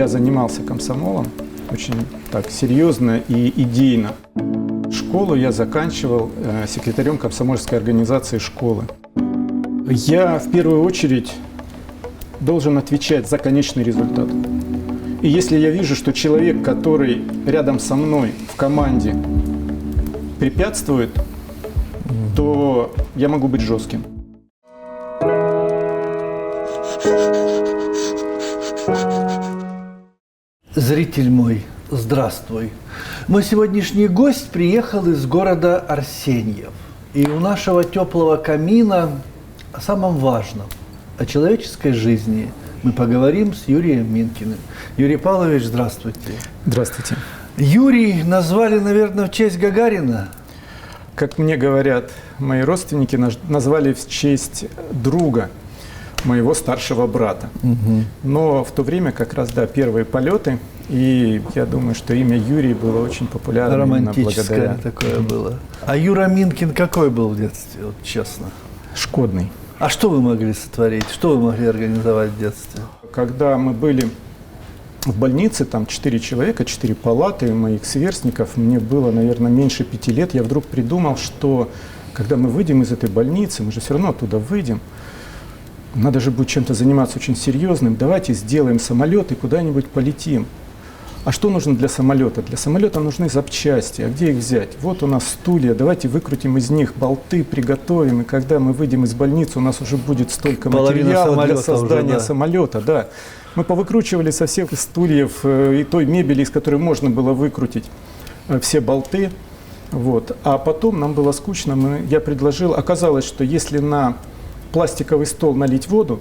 я занимался комсомолом очень так серьезно и идейно. Школу я заканчивал секретарем комсомольской организации школы. Я в первую очередь должен отвечать за конечный результат. И если я вижу, что человек, который рядом со мной в команде, препятствует, то я могу быть жестким. Зритель мой, здравствуй. Мой сегодняшний гость приехал из города Арсеньев. И у нашего теплого камина о самом важном, о человеческой жизни, мы поговорим с Юрием Минкиным. Юрий Павлович, здравствуйте. Здравствуйте. Юрий назвали, наверное, в честь Гагарина? Как мне говорят мои родственники, назвали в честь друга моего старшего брата. Угу. Но в то время как раз, да, первые полеты, и я думаю, что имя Юрий было очень популярно. Романтическое такое было. А Юра Минкин какой был в детстве, вот честно? Шкодный. А что вы могли сотворить? Что вы могли организовать в детстве? Когда мы были в больнице, там 4 человека, 4 палаты моих сверстников, мне было, наверное, меньше 5 лет, я вдруг придумал, что когда мы выйдем из этой больницы, мы же все равно оттуда выйдем, надо же будет чем-то заниматься очень серьезным, давайте сделаем самолет и куда-нибудь полетим. А что нужно для самолета? Для самолета нужны запчасти. А где их взять? Вот у нас стулья, давайте выкрутим из них болты, приготовим. И когда мы выйдем из больницы, у нас уже будет столько материала для создания самолета. Да. Мы повыкручивали со всех стульев и той мебели, из которой можно было выкрутить все болты. Вот. А потом нам было скучно. Я предложил, оказалось, что если на пластиковый стол налить воду,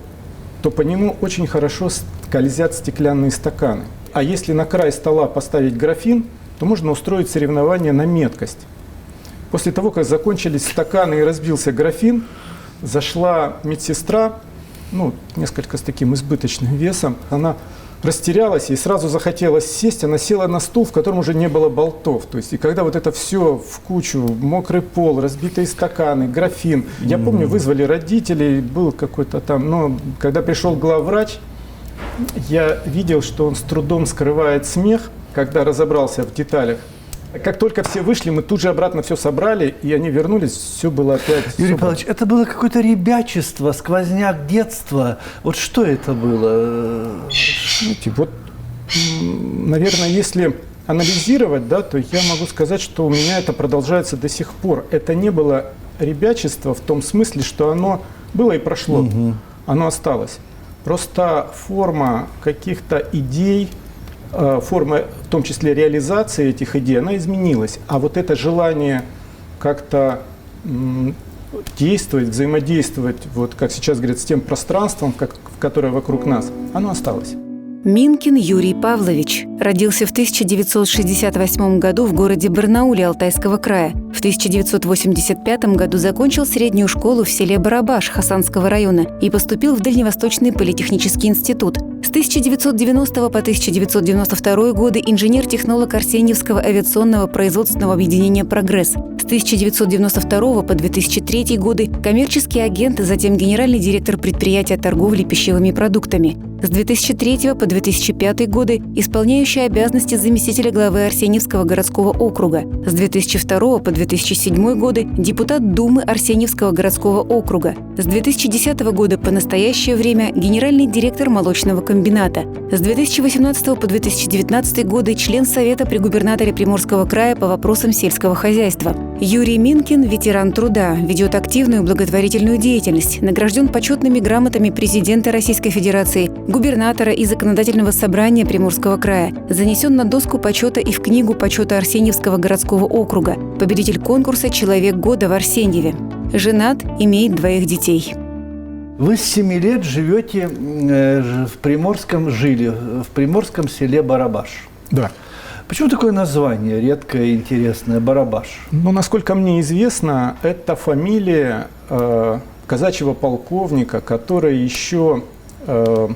то по нему очень хорошо скользят стеклянные стаканы. А если на край стола поставить графин, то можно устроить соревнование на меткость. После того, как закончились стаканы и разбился графин, зашла медсестра, несколько с таким избыточным весом. Она растерялась, ей сразу захотелось сесть, она села на стул, в котором уже не было болтов. То есть, и когда вот это все в кучу, мокрый пол, разбитые стаканы, графин. Я помню, вызвали родителей, был какой-то там, но когда пришел главврач, я видел, что он с трудом скрывает смех, когда разобрался в деталях. Как только все вышли, мы тут же обратно все собрали, и они вернулись, все было опять Юрий Павлович, это было какое-то ребячество, сквозняк детства. Вот что это было? Вот, наверное, если анализировать, да, то я могу сказать, что у меня это продолжается до сих пор. Это не было ребячество в том смысле, что оно было и прошло, оно осталось. Просто форма каких-то идей, форма, в том числе реализации этих идей, она изменилась. А вот это желание как-то действовать, взаимодействовать, вот как сейчас говорят, с тем пространством, которое вокруг нас, оно осталось. Минкин Юрий Павлович родился в 1968 году в городе Барнауле Алтайского края. В 1985 году закончил среднюю школу в селе Барабаш Хасанского района и поступил в Дальневосточный политехнический институт. С 1990 по 1992 годы инженер-технолог Арсеньевского авиационного производственного объединения «Прогресс». С 1992 по 2003 годы коммерческий агент, затем генеральный директор предприятия торговли пищевыми продуктами. С 2003 по 2005 годы исполняющий обязанности заместителя главы Арсеньевского городского округа. С 2002 по 2007 годы депутат Думы Арсеньевского городского округа. С 2010 года по настоящее время генеральный директор молочного комбината. С 2018 по 2019 годы член Совета при губернаторе Приморского края по вопросам сельского хозяйства. Юрий Минкин – ветеран труда, ведет активную благотворительную деятельность, награжден почетными грамотами президента Российской Федерации, губернатора и законодательного собрания Приморского края, занесен на доску почета и в книгу почета Арсеньевского городского округа, победитель конкурса «Человек года» в Арсеньеве. Женат, имеет 2 детей. Вы с 7 лет живете в Приморском селе Барабаш. Да. Почему такое название редкое и интересное – Барабаш? Насколько мне известно, это фамилия казачьего полковника, который еще во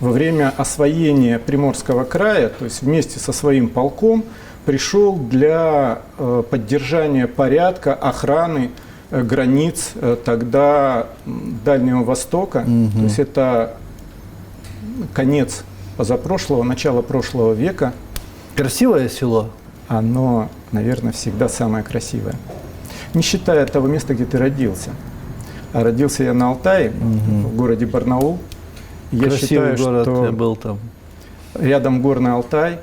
время освоения Приморского края, то есть вместе со своим полком, пришел для поддержания порядка, охраны границ тогда Дальнего Востока. То есть это конец позапрошлого, начала прошлого века, Красивое село? оно, наверное, всегда самое красивое. Не считая того места, где ты родился. А родился я на Алтае, в городе Барнаул. И я Красивый считаю, город, я что был там. рядом горный Алтай.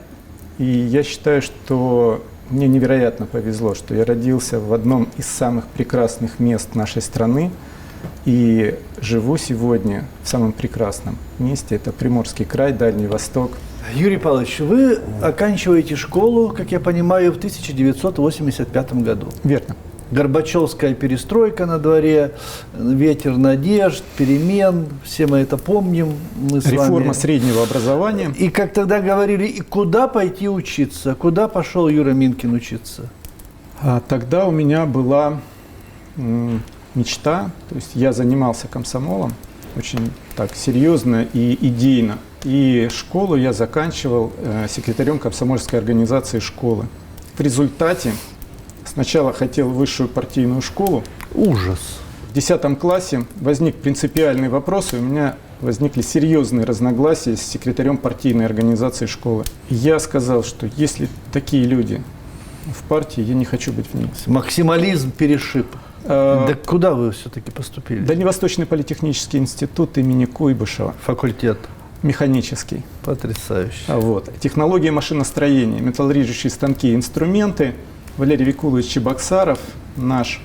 И я считаю, что мне невероятно повезло, что я родился в одном из самых прекрасных мест нашей страны. И живу сегодня в самом прекрасном месте. Это Приморский край, Дальний Восток. Юрий Павлович, вы оканчиваете школу, как я понимаю, в 1985 году. Верно. Горбачевская перестройка на дворе, ветер надежд, перемен, все мы это помним. Мы с Реформа вами. среднего образования. И как тогда говорили, и куда пойти учиться? Куда пошел Юра Минкин учиться? Тогда у меня была мечта, то есть я занимался комсомолом очень так серьезно и идейно. И школу я заканчивал секретарем комсомольской организации школы. В результате сначала хотел высшую партийную школу. Ужас. В 10 классе возник принципиальный вопрос, и у меня возникли серьезные разногласия с секретарем партийной организации школы. И я сказал, что если такие люди в партии, я не хочу быть в ней. Максимализм перешиб. Да куда вы все-таки поступили? Дальневосточный политехнический институт имени Куйбышева, Факультет. механический. Потрясающе. Вот. Технология машиностроения, металлургические станки и инструменты. Валерий Викулович Чебоксаров, наш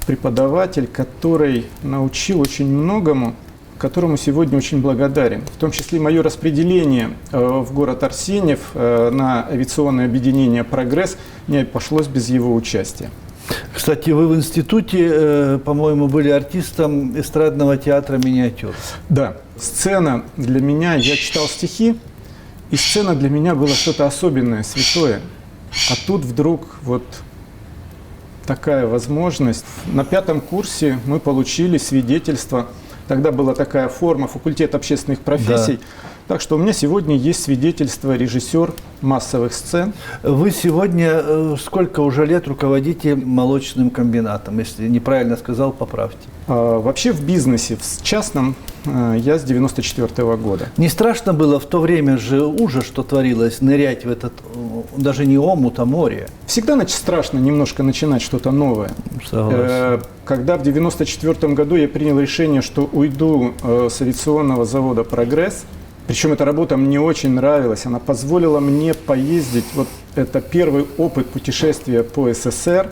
преподаватель, который научил очень многому, которому сегодня очень благодарен. В том числе мое распределение в город Арсеньев на авиационное объединение «Прогресс» не обошлось без его участия. Кстати, вы в институте, по-моему, были артистом эстрадного театра «Миниатюр». Да, сцена для меня, я читал стихи, и сцена для меня была что-то особенное, святое. А тут вдруг вот такая возможность. На 5 курсе мы получили свидетельство. Тогда была такая форма, факультет общественных профессий. Да. Так что у меня сегодня есть свидетельство режиссер массовых сцен. Вы сегодня сколько уже лет руководите молочным комбинатом? Если неправильно сказал, поправьте. Вообще в бизнесе, в частном, я с 94-го года. Не страшно было в то время же ужас, что творилось, нырять в этот, даже не омут, а море? Всегда страшно немножко начинать что-то новое. Согласен. Когда в 94-м году я принял решение, что уйду с авиационного завода «Прогресс», причем эта работа мне очень нравилась, она позволила мне поездить, вот это первый опыт путешествия по СССР,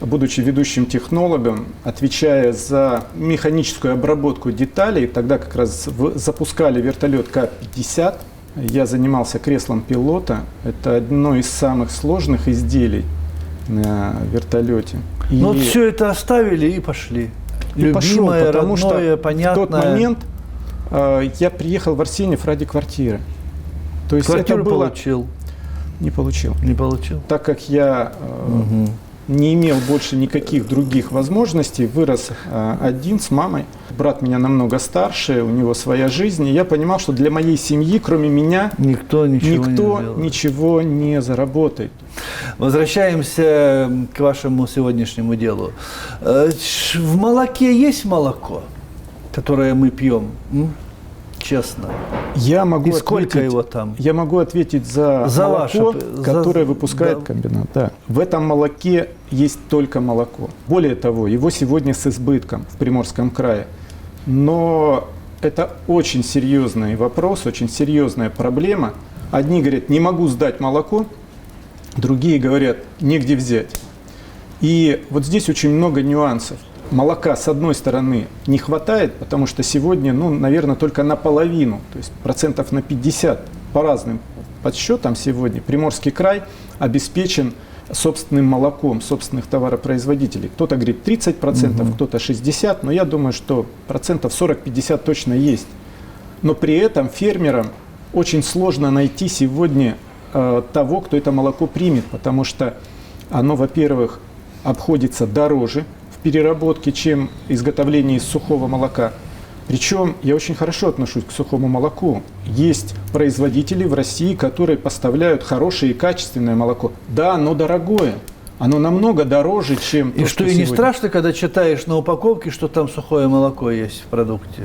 будучи ведущим технологом, отвечая за механическую обработку деталей, тогда как раз запускали вертолет К-50, я занимался креслом пилота, это одно из самых сложных изделий на вертолете. Но вот все это оставили и пошли. И пошел, Любимое, потому родное, что понятное. в тот момент я приехал в Арсеньев ради квартиры. То есть Квартиру это было... получил? Не получил. Не получил. Так как я не имел больше никаких других возможностей, вырос один с мамой. Брат меня намного старше, у него своя жизнь. И я понимал, что для моей семьи, кроме меня, никто ничего не заработает. Возвращаемся к вашему сегодняшнему делу. В молоке есть молоко, которое мы пьем? Честно. Я могу и сколько его там? Я могу ответить за молоко, которое выпускает комбинат. Да. В этом молоке есть только молоко. Более того, его сегодня с избытком в Приморском крае. Но это очень серьезный вопрос, очень серьезная проблема. Одни говорят, не могу сдать молоко, другие говорят, негде взять. И вот здесь очень много нюансов. Молока, с одной стороны, не хватает, потому что сегодня, наверное, только наполовину, то есть процентов на 50 по разным подсчетам сегодня Приморский край обеспечен собственным молоком собственных товаропроизводителей. Кто-то говорит 30%, кто-то 60%, но я думаю, что процентов 40-50 точно есть. Но при этом фермерам очень сложно найти сегодня того, кто это молоко примет, потому что оно, во-первых, обходится дороже переработки, чем изготовление из сухого молока. Причем я очень хорошо отношусь к сухому молоку. Есть производители в России, которые поставляют хорошее и качественное молоко. Да, оно дорогое. Оно намного дороже, чем и то, что и не страшно, когда читаешь на упаковке, что там сухое молоко есть в продукте?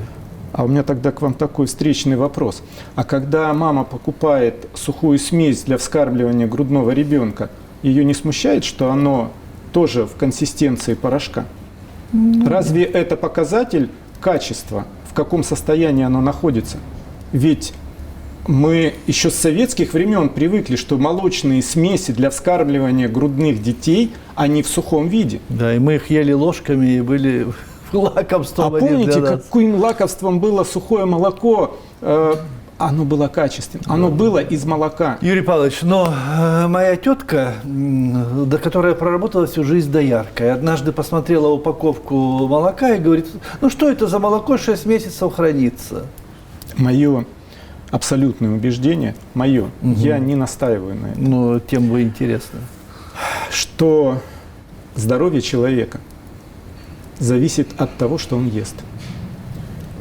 А у меня тогда к вам такой встречный вопрос. А когда мама покупает сухую смесь для вскармливания грудного ребенка, ее не смущает, что оно тоже в консистенции порошка? Разве это показатель качества, в каком состоянии оно находится? Ведь мы еще с советских времен привыкли, что молочные смеси для вскармливания грудных детей, они в сухом виде. Да, и мы их ели ложками и были лакомством. А помните, каким лакомством было сухое молоко? Оно было качественным, оно было из молока. Юрий Павлович, но моя тетка, которая проработала всю жизнь дояркой, однажды посмотрела упаковку молока и говорит, ну что это за молоко 6 месяцев хранится? Мое абсолютное убеждение, я не настаиваю на этом. Ну, тем бы интересно. Что здоровье человека зависит от того, что он ест.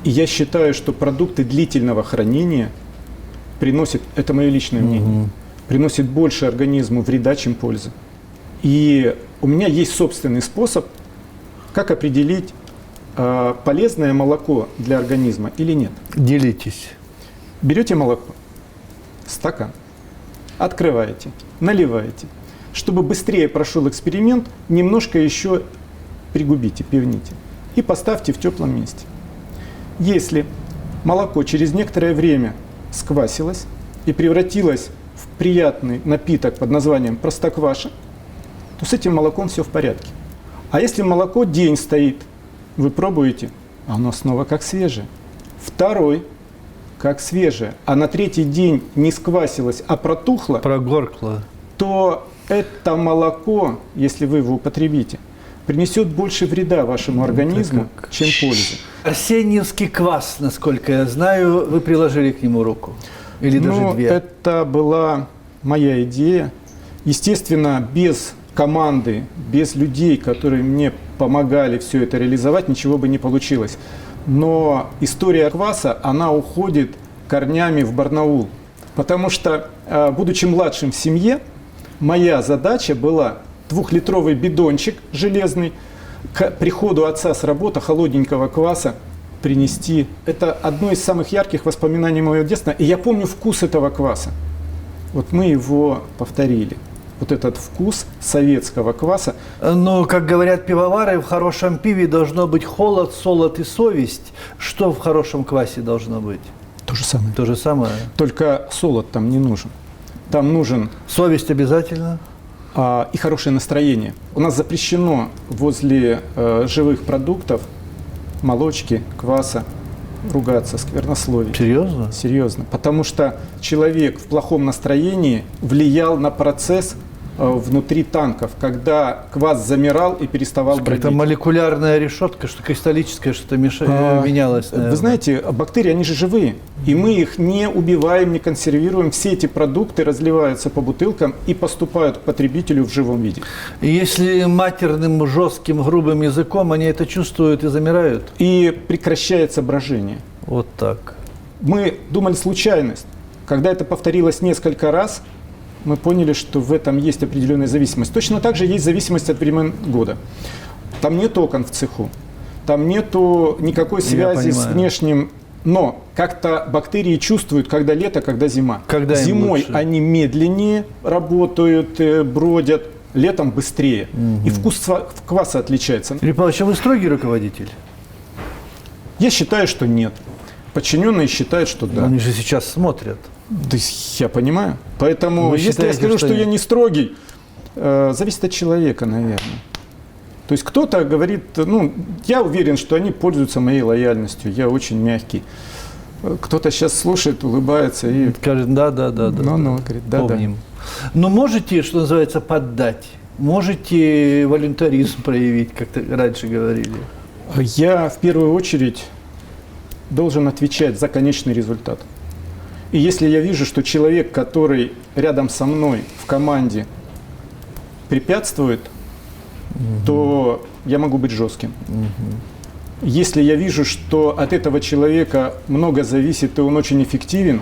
И я считаю, что продукты длительного хранения приносят, это мое личное мнение, приносят больше организму вреда, чем пользы. И у меня есть собственный способ, как определить, полезное молоко для организма или нет. Делитесь. Берете молоко, стакан, открываете, наливаете. Чтобы быстрее прошел эксперимент, немножко еще пригубите, пивните и поставьте в теплом месте. Если молоко через некоторое время сквасилось и превратилось в приятный напиток под названием простокваша, то с этим молоком все в порядке. А если молоко день стоит, вы пробуете, оно снова как свежее. Второй как свежее, а на третий день не сквасилось, а протухло, Прогоркло. то это молоко, если вы его употребите, принесет больше вреда вашему организму, чем пользы. Арсеньевский квас, насколько я знаю, вы приложили к нему руку? Или даже две? Это была моя идея. Естественно, без команды, без людей, которые мне помогали все это реализовать, ничего бы не получилось. Но история кваса, она уходит корнями в Барнаул. Потому что, будучи младшим в семье, моя задача была 2-литровый бидончик железный к приходу отца с работы холодненького кваса принести. Это одно из самых ярких воспоминаний моего детства. И я помню вкус этого кваса. Вот мы его повторили. Вот этот вкус советского кваса. Ну, как говорят пивовары, в хорошем пиве должно быть холод, солод и совесть. Что в хорошем квасе должно быть? То же самое. То же самое. Только солод там не нужен. Там нужен Совесть обязательно? и хорошее настроение. У нас запрещено возле живых продуктов, молочки, кваса, ругаться, сквернословить. Серьезно? Серьезно. Потому что человек в плохом настроении влиял на процесс внутри танков, когда квас замирал и переставал бродить. Это молекулярная решетка, что кристаллическое, что-то менялось. Наверное. Вы знаете, бактерии, они же живые. И мы их не убиваем, не консервируем. Все эти продукты разливаются по бутылкам и поступают к потребителю в живом виде. И если матерным, жестким, грубым языком, они это чувствуют и замирают? И прекращается брожение. Вот так. Мы думали случайность. Когда это повторилось несколько раз, мы поняли, что в этом есть определенная зависимость. Точно так же есть зависимость от времен года. Там нет окон в цеху, там нету никакой связи с внешним. Но как-то бактерии чувствуют, когда лето, когда зима. Когда зимой они медленнее работают, бродят, летом быстрее. И вкус кваса отличается. Юрий Павлович, а вы строгий руководитель? Я считаю, что нет. Подчиненные считают, что да. Они же сейчас смотрят. Да, я понимаю. Поэтому, если я скажу, что я не строгий, зависит от человека, наверное. То есть кто-то говорит, ну, я уверен, что они пользуются моей лояльностью, я очень мягкий. Кто-то сейчас слушает, улыбается и... Скажет, да. говорит, да. Помним. Но можете, что называется, поддать? Можете волюнтаризм проявить, как раньше говорили? Я в первую очередь должен отвечать за конечный результат. И если я вижу, что человек, который рядом со мной в команде препятствует, то я могу быть жестким. Если я вижу, что от этого человека много зависит и он очень эффективен,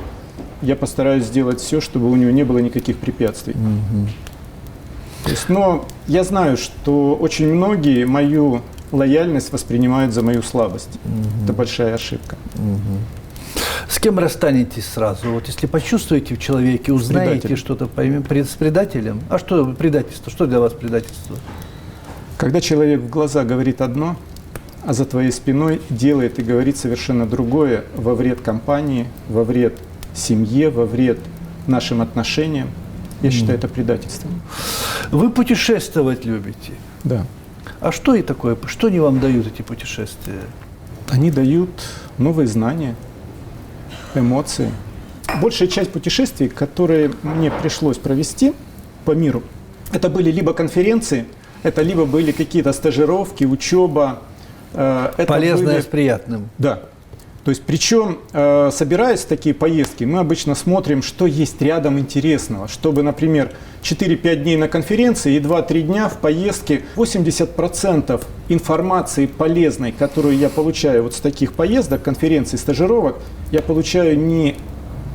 я постараюсь сделать все, чтобы у него не было никаких препятствий. То есть, но я знаю, что очень многие мою лояльность воспринимают за мою слабость. Это большая ошибка. С кем расстанетесь сразу? Вот если почувствуете в человеке, узнаете что-то, с предателем. А что предательство? Что для вас предательство? Когда человек в глаза говорит одно, а за твоей спиной делает и говорит совершенно другое во вред компании, во вред семье, во вред нашим отношениям, я считаю это предательством. Вы путешествовать любите. Да. А что и такое? Что они вам дают, эти путешествия? Они дают новые знания, эмоции. Большая часть путешествий, которые мне пришлось провести по миру, это были либо конференции, это либо были какие-то стажировки, учеба. Полезное с приятным. Да. То есть, причем, собираясь в такие поездки, мы обычно смотрим, что есть рядом интересного. Чтобы, например, 4-5 дней на конференции и 2-3 дня в поездке. 80% информации полезной, которую я получаю вот с таких поездок, конференций, стажировок, я получаю не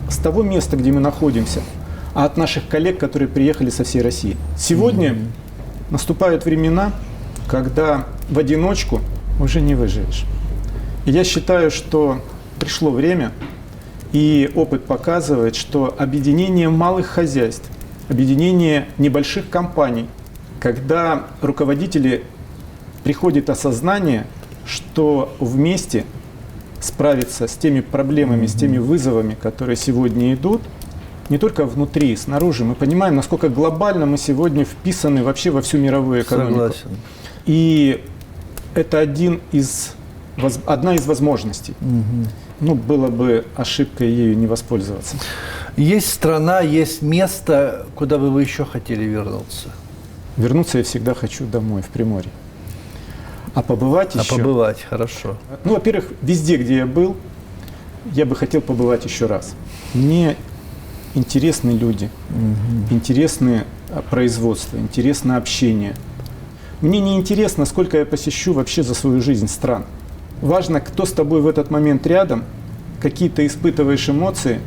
с того места, где мы находимся, а от наших коллег, которые приехали со всей России. Сегодня наступают времена, когда в одиночку уже не выживешь. И я считаю, что пришло время, и опыт показывает, что объединение малых хозяйств, объединение небольших компаний, когда руководители приходит осознание, что вместе справиться с теми проблемами, с теми вызовами, которые сегодня идут, не только внутри, снаружи. Мы понимаем, насколько глобально мы сегодня вписаны вообще во всю мировую экономику. Согласен. И это одна из возможностей. Ну, было бы ошибкой ею не воспользоваться. Есть страна, есть место, куда бы вы еще хотели вернуться? Вернуться я всегда хочу домой, в Приморье. А побывать еще... побывать, хорошо. Ну, во-первых, везде, где я был, я бы хотел побывать еще раз. Мне интересны люди, интересны производства, интересно общение. Мне не интересно, сколько я посещу вообще за свою жизнь стран. Важно, кто с тобой в этот момент рядом, какие ты испытываешь эмоции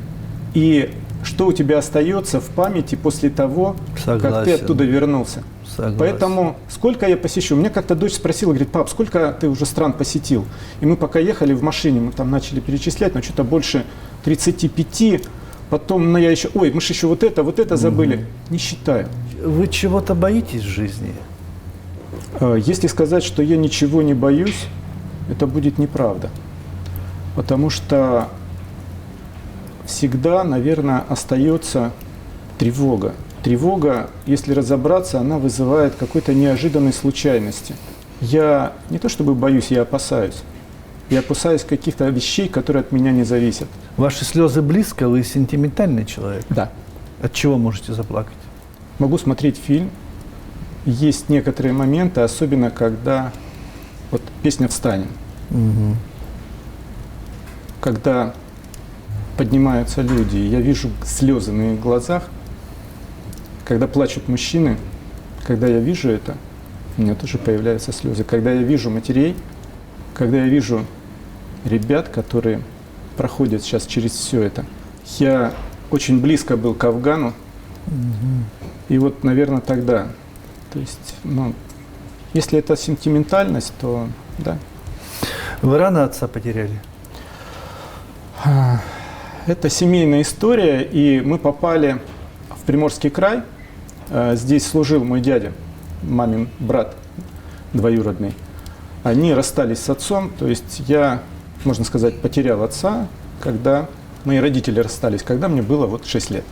и что у тебя остается в памяти после того, как ты оттуда вернулся. Согласен. Поэтому сколько я посещу? Мне как-то дочь спросила, говорит: пап, сколько ты уже стран посетил? И мы пока ехали в машине, мы там начали перечислять, но что-то больше 35. Потом, я еще, мы же еще вот это забыли. Не считаю. Вы чего-то боитесь в жизни? Если сказать, что я ничего не боюсь, это будет неправда. Потому что всегда, наверное, остается тревога. Тревога, если разобраться, она вызывает какой-то неожиданной случайности. Я не то чтобы боюсь, я опасаюсь. Я опасаюсь каких-то вещей, которые от меня не зависят. Ваши слезы близко, вы сентиментальный человек? Да. От чего можете заплакать? Могу смотреть фильм. Есть некоторые моменты, особенно когда вот песня «Встанем». Когда поднимаются люди, я вижу слезы на их глазах, когда плачут мужчины, когда я вижу это, у меня тоже появляются слезы. Когда я вижу матерей, когда я вижу ребят, которые проходят сейчас через все это. Я очень близко был к Афгану, и вот, наверное, тогда, то есть, если это сентиментальность, то да. Вы рано отца потеряли? Это семейная история, и мы попали в Приморский край. Здесь служил мой дядя, мамин брат двоюродный. Они расстались с отцом, то есть я, можно сказать, потерял отца, когда мои родители расстались, когда мне было 6 лет.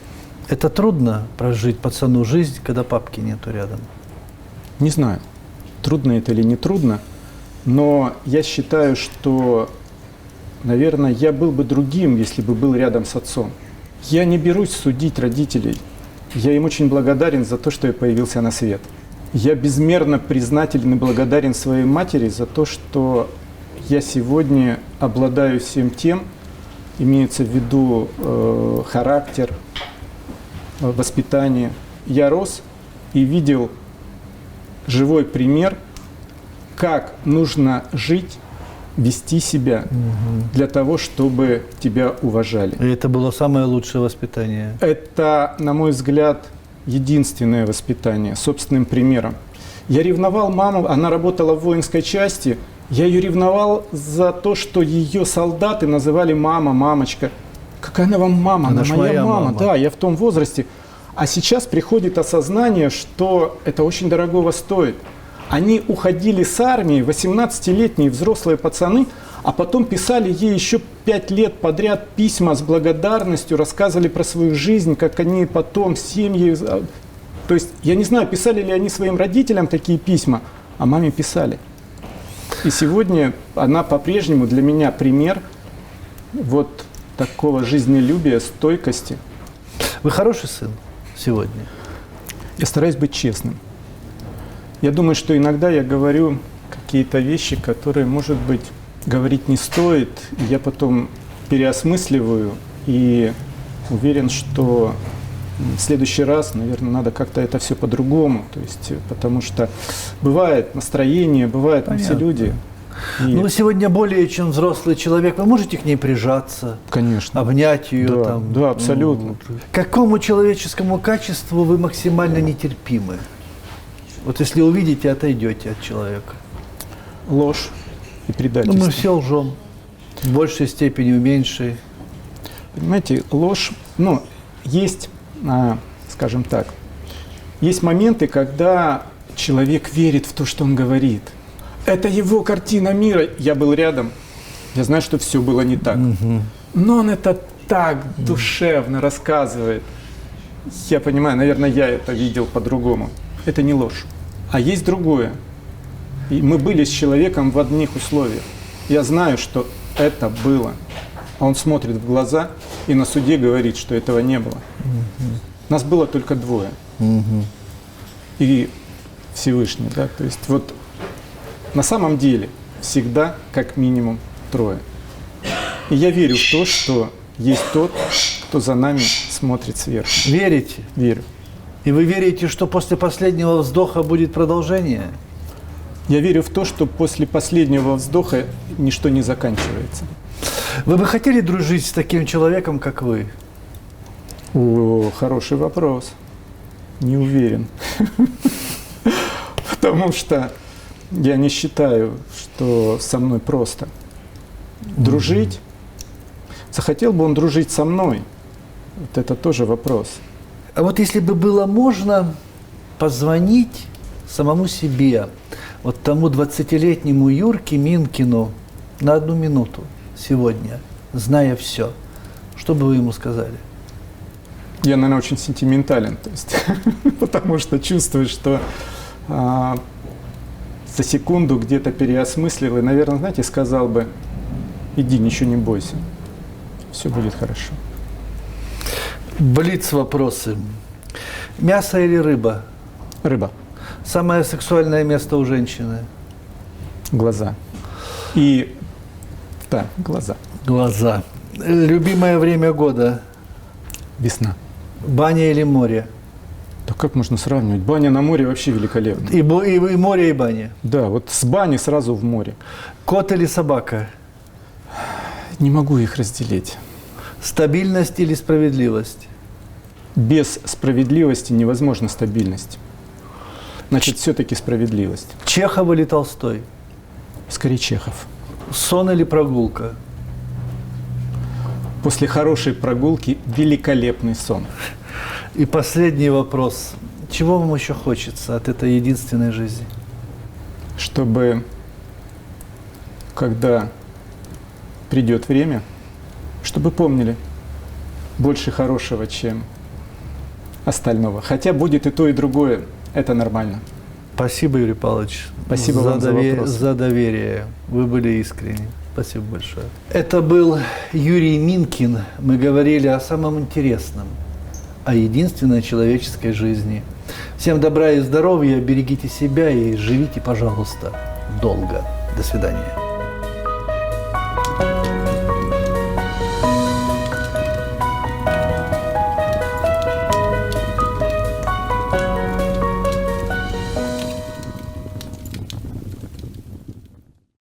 Это трудно прожить пацану жизнь, когда папки нету рядом? Не знаю, трудно это или не трудно, но я считаю, что, наверное, я был бы другим, если бы был рядом с отцом. Я не берусь судить родителей. Я им очень благодарен за то, что я появился на свет. Я безмерно признателен и благодарен своей матери за то, что я сегодня обладаю всем тем, имеется в виду характер, воспитание. Я рос и видел живой пример, как нужно жить, вести себя для того, чтобы тебя уважали. И это было самое лучшее воспитание? Это, на мой взгляд, единственное воспитание, собственным примером. Я ревновал маму, она работала в воинской части. Я ее ревновал за то, что ее солдаты называли мама, мамочка. Какая она вам мама? Она Она ж моя моя мама. мама. Да, я в том возрасте. А сейчас приходит осознание, что это очень дорогого стоит. Они уходили с армии, 18-летние взрослые пацаны, а потом писали ей еще 5 лет подряд письма с благодарностью, рассказывали про свою жизнь, как они потом, семьи. То есть, я не знаю, писали ли они своим родителям такие письма, а маме писали. И сегодня она по-прежнему для меня пример вот такого жизнелюбия, стойкости. Вы хороший сын сегодня? Я стараюсь быть честным. Я думаю, что иногда я говорю какие-то вещи, которые, может быть, говорить не стоит. И я потом переосмысливаю и уверен, что в следующий раз, наверное, надо как-то это все по-другому. То есть, потому что бывает настроение, бывает мы все Понятно. люди. И, Ну, вы сегодня более чем взрослый человек. Вы можете к ней прижаться, конечно. обнять ее? Да, там, да, абсолютно. К какому человеческому качеству вы максимально нетерпимы? Вот если увидите, отойдете от человека. Ложь и Ну, предательство. мы все лжем. В большей степени, в меньшей. Понимаете, ложь, ну, есть, скажем так, есть моменты, когда человек верит в то, что он говорит. Это его картина мира. Я был рядом, я знаю, что все было не так. Но он это так душевно рассказывает. Я понимаю, наверное, я это видел по-другому. Это не ложь. А есть другое. И мы были с человеком в одних условиях. Я знаю, что это было. А он смотрит в глаза и на суде говорит, что этого не было. Нас было только двое. И Всевышний, да, то есть вот на самом деле всегда как минимум трое. И я верю в то, что есть тот, кто за нами смотрит сверху. Верите? Верю. И вы верите, что после последнего вздоха будет продолжение? Я верю в то, что после последнего вздоха ничто не заканчивается. Вы бы хотели дружить с таким человеком, как вы? О, хороший вопрос. Не уверен. Потому что я не считаю, что со мной просто. Дружить. Захотел бы он дружить со мной? Вот это тоже вопрос. А вот если бы было можно позвонить самому себе, вот тому 20-летнему Юрке Минкину на 1 минуту сегодня, зная все, что бы вы ему сказали? Я, наверное, очень сентиментален, то есть, потому что чувствую, что за секунду где-то переосмыслил и, наверное, знаете, сказал бы: иди, ничего не бойся, все будет хорошо. Блиц-вопросы. Мясо или рыба? Рыба, Самое сексуальное место у женщины? глаза. И, да, глаза. Глаза. Любимое время года? Весна. Баня или море? Да как можно сравнивать? Баня на море вообще великолепно. И море, и баня. Да, вот с бани сразу в море. Кот или собака? Не могу их разделить. Стабильность или справедливость? Без справедливости невозможна стабильность. Значит, все-таки справедливость. Чехов или Толстой? Скорее Чехов. Сон или прогулка? После хорошей прогулки великолепный сон. И последний вопрос. Чего вам еще хочется от этой единственной жизни? Чтобы, когда придет время, чтобы помнили больше хорошего, чем остального. Хотя будет и то, и другое. Это нормально. Спасибо, Юрий Павлович, Спасибо вам за вопрос. за доверие. Вы были искренни. Спасибо большое. Это был Юрий Минкин. Мы говорили о самом интересном, о единственной человеческой жизни. Всем добра и здоровья, берегите себя и живите, пожалуйста, долго. До свидания.